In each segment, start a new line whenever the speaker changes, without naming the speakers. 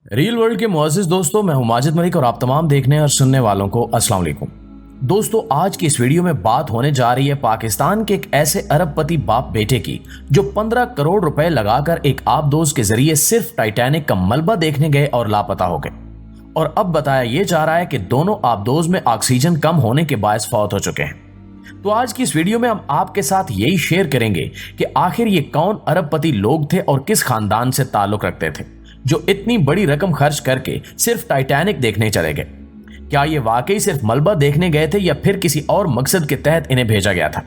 Real world के मुअज़्ज़िज़ दोस्तों, मैं हूं माजिद मलिक और आप तमाम देखने और सुनने वालों को अस्सलाम वालेकुम। दोस्तों, आज की इस वीडियो में बात होने जा रही है पाकिस्तान के एक ऐसे अरबपति बाप बेटे की जो 15 करोड़ रुपए लगाकर एक आबदोज के जरिए सिर्फ टाइटैनिक का मलबा देखने गए और लापता हो गए। और अब बताया यह जा रहा है कि दोनों आबदोज में ऑक्सीजन कम होने के बायस फौत हो चुके हैं। तो आज की इस वीडियो में हम आपके साथ यही शेयर करेंगे कि आखिर ये कौन अरबपति लोग थे और किस खानदान से ताल्लुक रखते थे जो इतनी बड़ी रकम खर्च करके सिर्फ टाइटैनिक देखने चले गए। क्या ये वाकई सिर्फ मलबा देखने गए थे या फिर किसी और मकसद के तहत इन्हें भेजा गया था?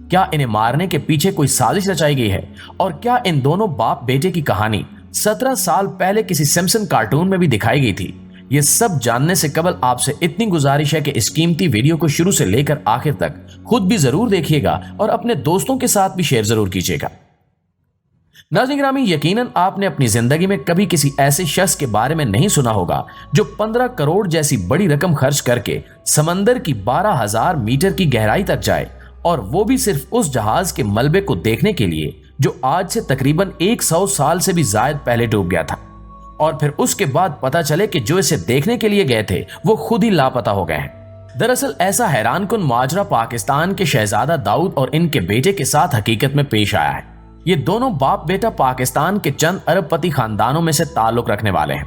क्या इन्हें मारने के पीछे कोई साजिश रचाई गई है? और क्या इन दोनों बाप बेटे की कहानी 17 साल पहले किसी सिम्पसन कार्टून में भी दिखाई गई थी? ये सब जानने से कबल आपसे इतनी गुजारिश है कि इस कीमती वीडियो को शुरू से लेकर आखिर तक खुद भी जरूर देखिएगा और अपने दोस्तों के साथ भी शेयर जरूर कीजिएगा। नाज़रीन गिरामी, यकीनन आपने अपनी जिंदगी में कभी किसी ऐसे शख्स के बारे में नहीं सुना होगा जो 15 करोड़ जैसी बड़ी रकम खर्च करके समंदर की 12,000 मीटर की गहराई तक जाए, और वो भी सिर्फ उस जहाज के मलबे को देखने के लिए जो आज से तकरीबन 100 साल से भी ज्यादा पहले डूब गया था। और फिर उसके बाद पता चले कि जो इसे देखने के लिए गए थे वो खुद ही लापता हो गए हैं। दरअसल ऐसा हैरानकुन माजरा पाकिस्तान के शहजादा दाऊद और इनके बेटे के साथ हकीकत में पेश आया है। ये दोनों बाप बेटा पाकिस्तान के चंद अरबपति खानदानों में से ताल्लुक रखने वाले हैं।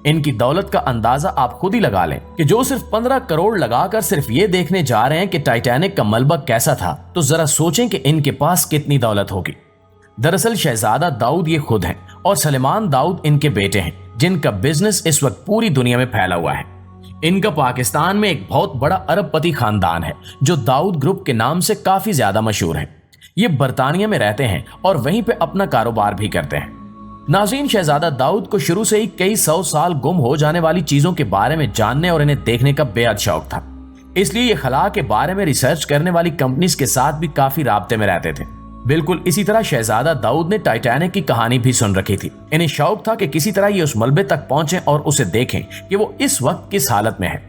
इनकी दौलत का अंदाजा आप खुद ही लगा लें कि जो सिर्फ 15 करोड़ लगाकर सिर्फ ये देखने जा रहे हैं कि टाइटैनिक का मलबा कैसा था, तो जरा सोचें कि इनके पास कितनी दौलत होगी। दरअसल शहजादा दाऊद ये खुद हैं और सलेमान दाऊद इनके बेटे हैं जिनका बिजनेस इस वक्त पूरी दुनिया में फैला हुआ है। इनका पाकिस्तान में एक बहुत बड़ा अरबपति खानदान है जो दाऊद ग्रुप के नाम से काफी ज्यादा मशहूर है। ये बरतानिया में रहते हैं और वहीं पे अपना कारोबार भी करते हैं। नाज़रीन, शहजादा दाऊद को शुरू से ही कई 100 साल गुम हो जाने वाली चीजों के बारे में जानने और इन्हें देखने का बेहद शौक था। इसलिए ये खला के बारे में रिसर्च करने वाली कंपनीज के साथ भी काफी राब्ते में रहते थे। बिल्कुल इसी तरह शहजादा दाऊद ने टाइटैनिक की कहानी भी सुन रखी थी। इन्हें शौक था कि किसी तरह ये उस मलबे तक पहुंचे और उसे देखें कि वो इस वक्त किस हालत में है।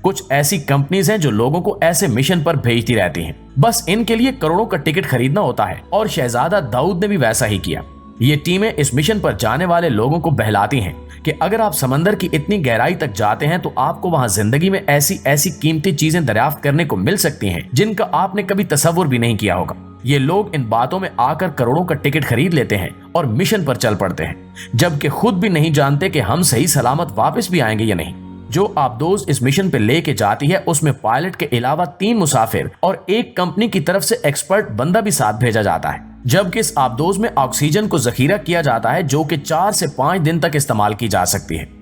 कुछ ऐसी कंपनीज हैं जो लोगों को ऐसे मिशन पर भेजती रहती हैं, बस इनके लिए करोड़ों का टिकट खरीदना होता है, और शहजादा दाऊद ने भी वैसा ही किया। ये टीमें इस मिशन पर जाने वाले लोगों को बहलाती हैं कि अगर आप समंदर की इतनी गहराई तक जाते हैं तो आपको वहां जिंदगी में ऐसी ऐसी कीमती चीजें दरियाफ्त करने को मिल सकती हैं जिनका आपने कभी तसव्वुर भी नहीं किया होगा। ये लोग इन बातों में आकर करोड़ों का टिकट खरीद लेते हैं और मिशन पर चल पड़ते हैं, जबकि खुद भी नहीं जानते कि हम सही सलामत वापस भी आएंगे या नहीं। जो आबदोज इस मिशन पे लेके जाती है उसमें पायलट के अलावा 3 मुसाफिर और एक कंपनी की तरफ से एक्सपर्ट बंदा भी साथ भेजा जाता है, जबकि इस आबदोज में ऑक्सीजन को जखीरा किया जाता है जो कि 4 से 5 दिन तक इस्तेमाल की जा सकती है।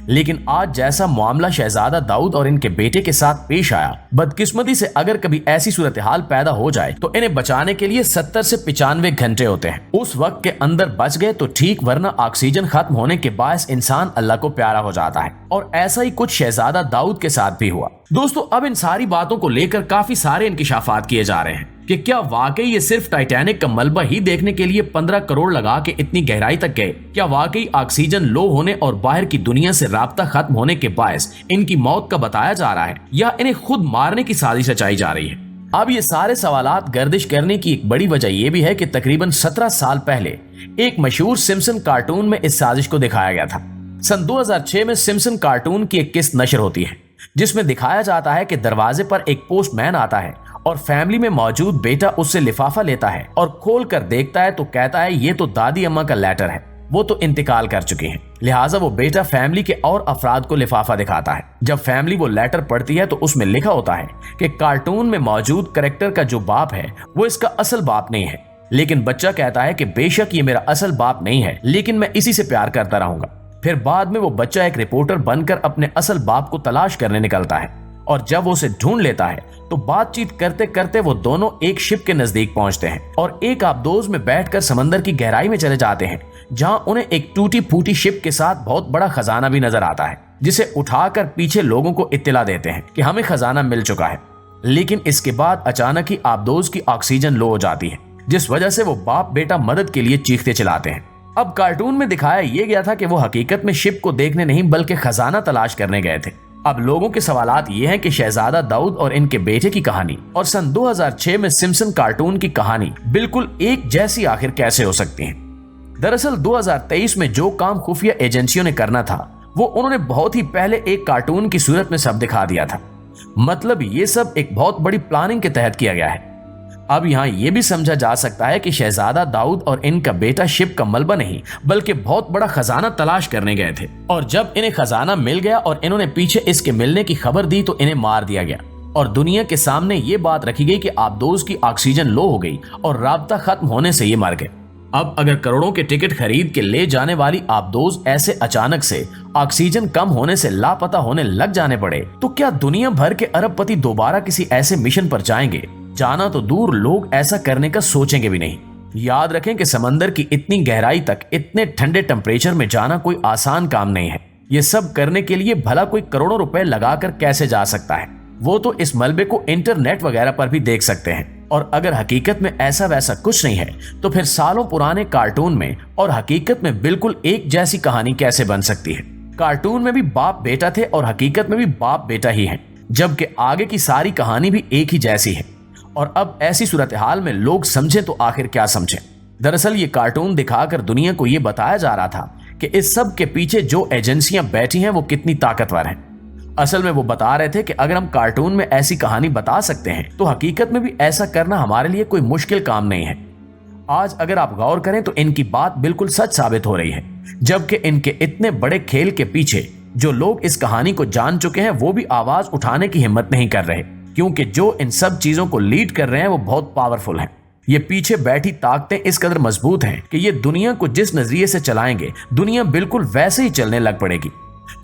लेकिन आज जैसा मामला शहजादा दाऊद और इनके बेटे के साथ पेश आया, बदकिस्मती से अगर कभी ऐसी सूरत हाल पैदा हो जाए तो इन्हें बचाने के लिए 70 से 95 घंटे होते हैं। उस वक्त के अंदर बच गए तो ठीक, वरना ऑक्सीजन खत्म होने के बायस इंसान अल्लाह को प्यारा हो जाता है। और ऐसा ही कुछ शहजादा दाऊद के साथ भी हुआ। दोस्तों, अब इन सारी बातों को लेकर काफी सारे इंकिशाफात किए जा रहे हैं कि क्या वाकई ये सिर्फ टाइटैनिक का मलबा ही देखने के लिए 15 करोड़ लगा के इतनी गहराई तक गए? क्या वाकई ऑक्सीजन लो होने और बाहर की दुनिया से राब्ता खत्म होने के बायस इनकी मौत का बताया जा रहा है, या इन्हें खुद मारने की साजिश रचाई जा रही है? अब ये सारे सवालात गर्दिश करने की एक बड़ी वजह यह भी है कि तकरीबन 17 साल पहले एक मशहूर सिम्पसन कार्टून में इस साजिश को दिखाया गया था। सन 2006 में सिम्पसन कार्टून की एक किस्त नशर होती है जिसमें दिखाया जाता है कि दरवाजे पर एक पोस्टमैन आता है और फैमिली में मौजूद बेटा उससे लिफाफा लेता है और खोल कर देखता है तो कहता है ये तो दादी अम्मा का लेटर है, वो तो इंतकाल कर चुकी हैं। लिहाजा वो बेटा फैमिली के और अफराद को लिफाफा दिखाता है। जब फैमिली वो लेटर पढ़ती है तो उसमें लिखा होता है कि कार्टून में मौजूद कैरेक्टर का जो बाप है वो इसका असल बाप नहीं है। लेकिन बच्चा कहता है कि बेशक ये मेरा असल बाप नहीं है, लेकिन मैं इसी से प्यार करता रहूंगा। फिर बाद में वो बच्चा एक रिपोर्टर बनकर अपने असल बाप को तलाश करने निकलता है, और जब वो उसे ढूंढ लेता है तो बातचीत करते करते वो दोनों एक शिप के नजदीक पहुंचते हैं और एक आबदोज में बैठकर समंदर की गहराई में चले जाते हैं, जहां उन्हें एक टूटी फूटी शिप के साथ बहुत बड़ा खजाना भी नजर आता है, जिसे उठाकर पीछे लोगों को इत्तला देते हैं कि हमें खजाना मिल चुका है। लेकिन इसके बाद अचानक ही आबदोज की ऑक्सीजन लो हो जाती है, जिस वजह से वो बाप बेटा मदद के लिए चीखते चिल्लाते हैं। अब कार्टून में दिखाया यह गया था कि वो हकीकत में शिप को देखने नहीं बल्कि खजाना तलाश करने गए थे। अब लोगों के सवालात ये हैं कि शहजादा दाऊद और इनके बेटे की कहानी और सन 2006 में सिम्पसन कार्टून की कहानी बिल्कुल एक जैसी आखिर कैसे हो सकती है? दरअसल 2023 में जो काम खुफिया एजेंसियों ने करना था वो उन्होंने बहुत ही पहले एक कार्टून की सूरत में सब दिखा दिया था। मतलब ये सब एक बहुत बड़ी प्लानिंग के तहत किया गया है। अब यहाँ ये भी समझा जा सकता है कि शहजादा दाऊद और इनका बेटा शिप का मलबा नहीं बल्कि बहुत बड़ा खजाना तलाश करने गए थे, और जब इन्हें खजाना मिल गया और इन्होंने पीछे इसके मिलने की खबर दी तो इन्हें मार दिया गया और दुनिया के सामने ये बात रखी गई कि आबदोज की ऑक्सीजन लो हो गई और राब्ता खत्म होने से ये मर गए। अब अगर करोड़ों के टिकट खरीद के ले जाने वाली आबदोज ऐसे अचानक से ऑक्सीजन कम होने से लापता होने लग जाने पड़े तो क्या दुनिया भर के अरबपति दोबारा किसी ऐसे मिशन पर जाएंगे? जाना तो दूर, लोग ऐसा करने का सोचेंगे भी नहीं। याद रखें कि समंदर की इतनी गहराई तक इतने ठंडे टेम्परेचर में जाना कोई आसान काम नहीं है। ये सब करने के लिए भला कोई करोड़ों रुपए लगाकर कैसे जा सकता है? वो तो इस मलबे को इंटरनेट वगैरह पर भी देख सकते हैं। और अगर हकीकत में ऐसा वैसा कुछ नहीं है तो फिर सालों पुराने कार्टून में और हकीकत में बिल्कुल एक जैसी कहानी कैसे बन सकती है? कार्टून में भी बाप बेटा थे और हकीकत में भी बाप बेटा ही है, जबकि आगे की सारी कहानी भी एक ही जैसी है। और अब ऐसी सूरत हाल में लोग समझें तो आखिर क्या समझें? दरअसल ये कार्टून दिखाकर दुनिया को ये बताया जा रहा था कि इस सब के पीछे जो एजेंसियां बैठी हैं वो कितनी ताकतवर हैं। असल में वो बता रहे थे कि अगर हम कार्टून में ऐसी कहानी बता सकते हैं तो हकीकत में भी ऐसा करना हमारे लिए कोई मुश्किल काम नहीं है। आज अगर आप गौर करें तो इनकी बात बिल्कुल सच साबित हो रही है, जबकि इनके इतने बड़े खेल के पीछे जो लोग इस कहानी को जान चुके हैं वो भी आवाज उठाने की हिम्मत नहीं कर रहे, क्योंकि जो इन सब चीजों को लीड कर रहे हैं वो बहुत पावरफुल हैं। ये पीछे बैठी ताकतें इस कदर मजबूत हैं कि ये दुनिया को जिस नजरिए से चलाएंगे दुनिया बिल्कुल वैसे ही चलने लग पड़ेगी।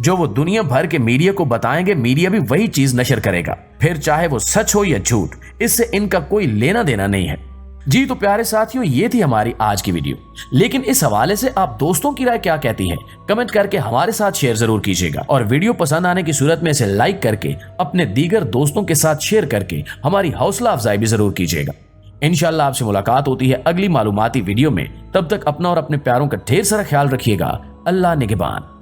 जो वो दुनिया भर के मीडिया को बताएंगे मीडिया भी वही चीज नशर करेगा, फिर चाहे वो सच हो या झूठ, इससे इनका कोई लेना देना नहीं है। जी तो प्यारे साथियों, ये थी हमारी आज की वीडियो, लेकिन इस हवाले से आप दोस्तों की राय क्या कहती है कमेंट करके हमारे साथ शेयर जरूर कीजिएगा, और वीडियो पसंद आने की सूरत में इसे लाइक करके अपने दीगर दोस्तों के साथ शेयर करके हमारी हौसला अफजाई भी जरूर कीजिएगा। इंशाल्लाह आपसे मुलाकात होती है अगली मालूमाती वीडियो में। तब तक अपना और अपने प्यारों का ढेर सारा ख्याल रखिएगा। अल्लाह निगहबान।